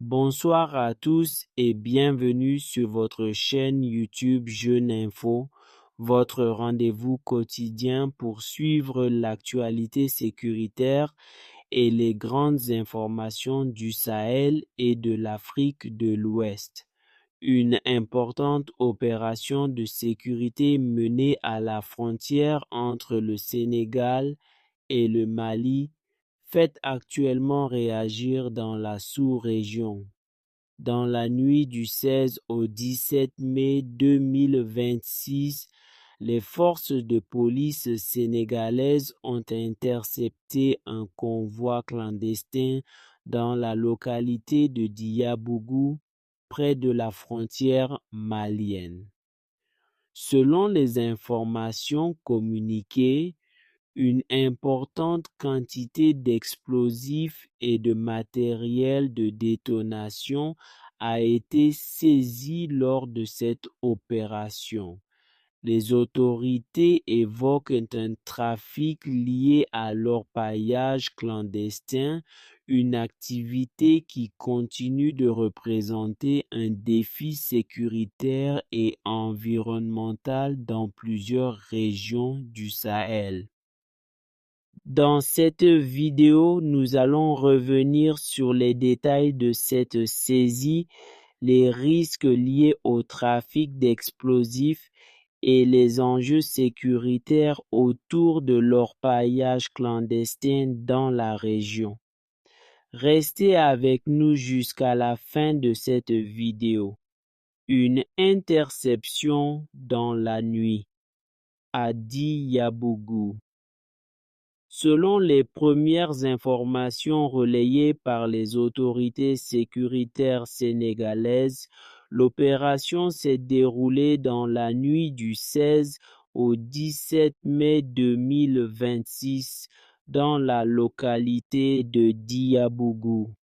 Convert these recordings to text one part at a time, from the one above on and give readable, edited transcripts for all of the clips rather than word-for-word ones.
Bonsoir à tous et bienvenue sur votre chaîne YouTube Jeune Info, votre rendez-vous quotidien pour suivre l'actualité sécuritaire et les grandes informations du Sahel et de l'Afrique de l'Ouest. Une importante opération de sécurité menée à la frontière entre le Sénégal et le Mali fait actuellement réagir dans la sous-région. Dans la nuit du 16 au 17 mai 2026, les forces de police sénégalaises ont intercepté un convoi clandestin dans la localité de Diabougou, près de la frontière malienne. Selon les informations communiquées, une importante quantité d'explosifs et de matériel de détonation a été saisie lors de cette opération. Les autorités évoquent un trafic lié à l'orpaillage clandestin, une activité qui continue de représenter un défi sécuritaire et environnemental dans plusieurs régions du Sahel. Dans cette vidéo, nous allons revenir sur les détails de cette saisie, les risques liés au trafic d'explosifs et les enjeux sécuritaires autour de l'orpaillage clandestin dans la région. Restez avec nous jusqu'à la fin de cette vidéo. Une interception dans la nuit à Diabougou. Selon les premières informations relayées par les autorités sécuritaires sénégalaises, l'opération s'est déroulée dans la nuit du 16 au 17 mai 2026 dans la localité de Diabougou.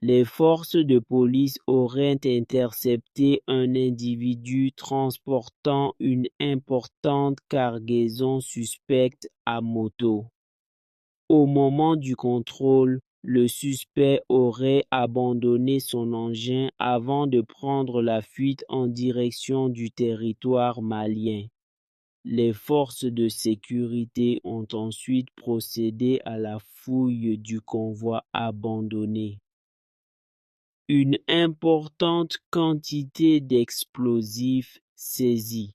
Les forces de police auraient intercepté un individu transportant une importante cargaison suspecte à moto. Au moment du contrôle, le suspect aurait abandonné son engin avant de prendre la fuite en direction du territoire malien. Les forces de sécurité ont ensuite procédé à la fouille du convoi abandonné. Une importante quantité d'explosifs saisis.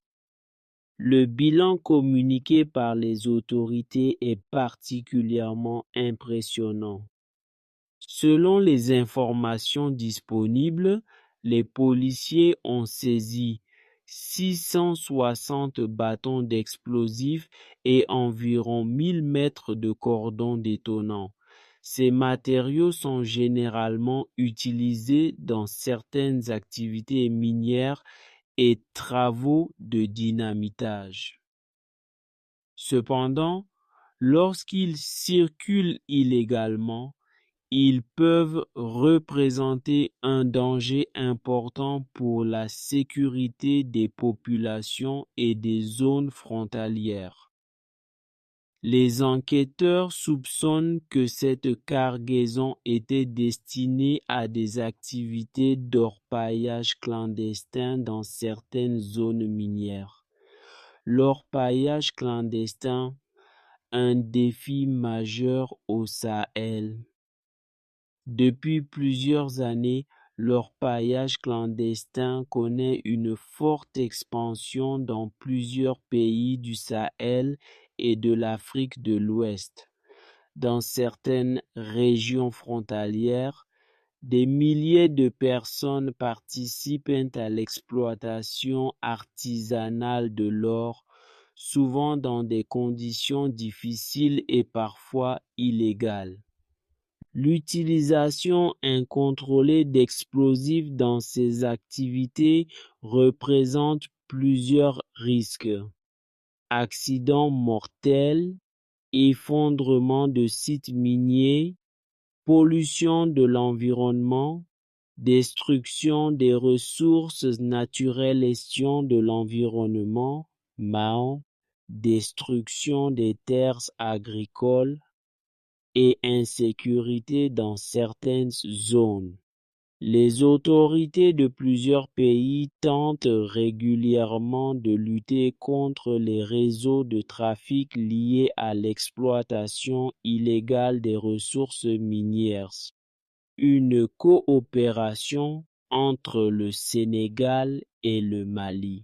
Le bilan communiqué par les autorités est particulièrement impressionnant. Selon les informations disponibles, les policiers ont saisi 660 bâtons d'explosifs et environ 1000 mètres de cordons détonants. Ces matériaux sont généralement utilisés dans certaines activités minières et travaux de dynamitage. Cependant, lorsqu'ils circulent illégalement, ils peuvent représenter un danger important pour la sécurité des populations et des zones frontalières. Les enquêteurs soupçonnent que cette cargaison était destinée à des activités d'orpaillage clandestin dans certaines zones minières. L'orpaillage clandestin, un défi majeur au Sahel. Depuis plusieurs années, l'orpaillage clandestin connaît une forte expansion dans plusieurs pays du Sahel et de l'Afrique de l'Ouest. Dans certaines régions frontalières, des milliers de personnes participent à l'exploitation artisanale de l'or, souvent dans des conditions difficiles et parfois illégales. L'utilisation incontrôlée d'explosifs dans ces activités représente plusieurs risques. Accidents mortels, effondrement de sites miniers, pollution de l'environnement, destruction des ressources naturelles, gestion de l'environnement, MAO, destruction des terres agricoles et insécurité dans certaines zones. Les autorités de plusieurs pays tentent régulièrement de lutter contre les réseaux de trafic liés à l'exploitation illégale des ressources minières. Une coopération entre le Sénégal et le Mali.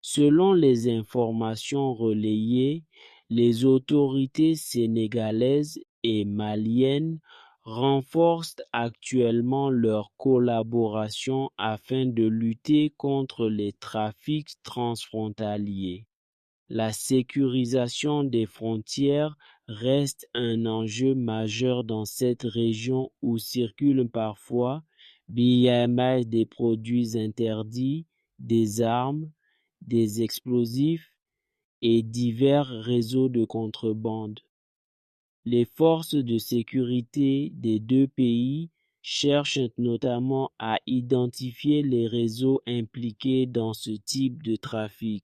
Selon les informations relayées, les autorités sénégalaises et maliennes renforcent actuellement leur collaboration afin de lutter contre les trafics transfrontaliers. La sécurisation des frontières reste un enjeu majeur dans cette région où circulent parfois BMI des produits interdits, des armes, des explosifs et divers réseaux de contrebande. Les forces de sécurité des deux pays cherchent notamment à identifier les réseaux impliqués dans ce type de trafic.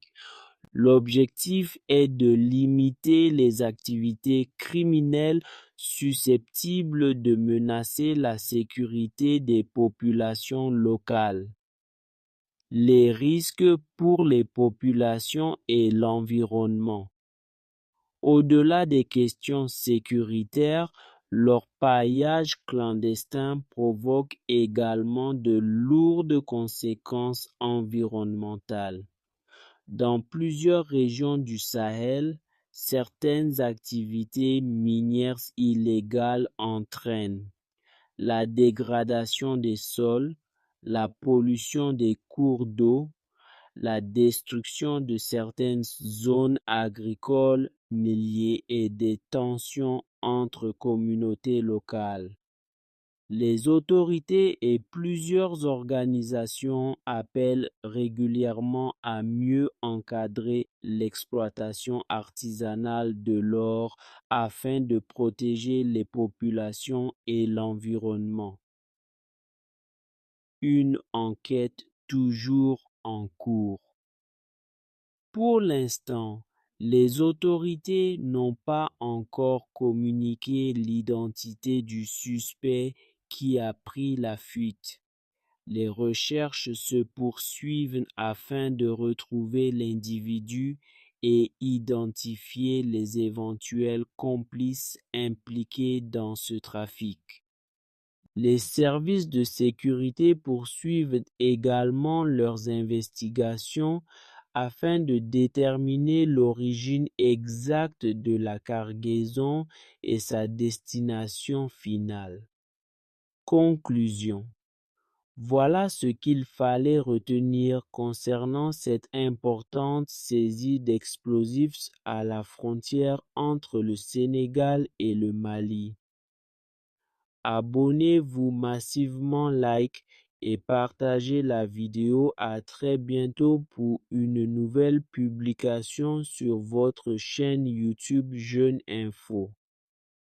L'objectif est de limiter les activités criminelles susceptibles de menacer la sécurité des populations locales. Les risques pour les populations et l'environnement. Au-delà des questions sécuritaires, l'orpaillage clandestin provoque également de lourdes conséquences environnementales. Dans plusieurs régions du Sahel, certaines activités minières illégales entraînent la dégradation des sols, la pollution des cours d'eau, la destruction de certaines zones agricoles minières et des tensions entre communautés locales. Les autorités et plusieurs organisations appellent régulièrement à mieux encadrer l'exploitation artisanale de l'or afin de protéger les populations et l'environnement. Une enquête toujours en cours. Pour l'instant, les autorités n'ont pas encore communiqué l'identité du suspect qui a pris la fuite. Les recherches se poursuivent afin de retrouver l'individu et identifier les éventuels complices impliqués dans ce trafic. Les services de sécurité poursuivent également leurs investigations afin de déterminer l'origine exacte de la cargaison et sa destination finale. Conclusion. Voilà ce qu'il fallait retenir concernant cette importante saisie d'explosifs à la frontière entre le Sénégal et le Mali. Abonnez-vous massivement, like et partagez la vidéo. À très bientôt pour une nouvelle publication sur votre chaîne YouTube Jeune Info.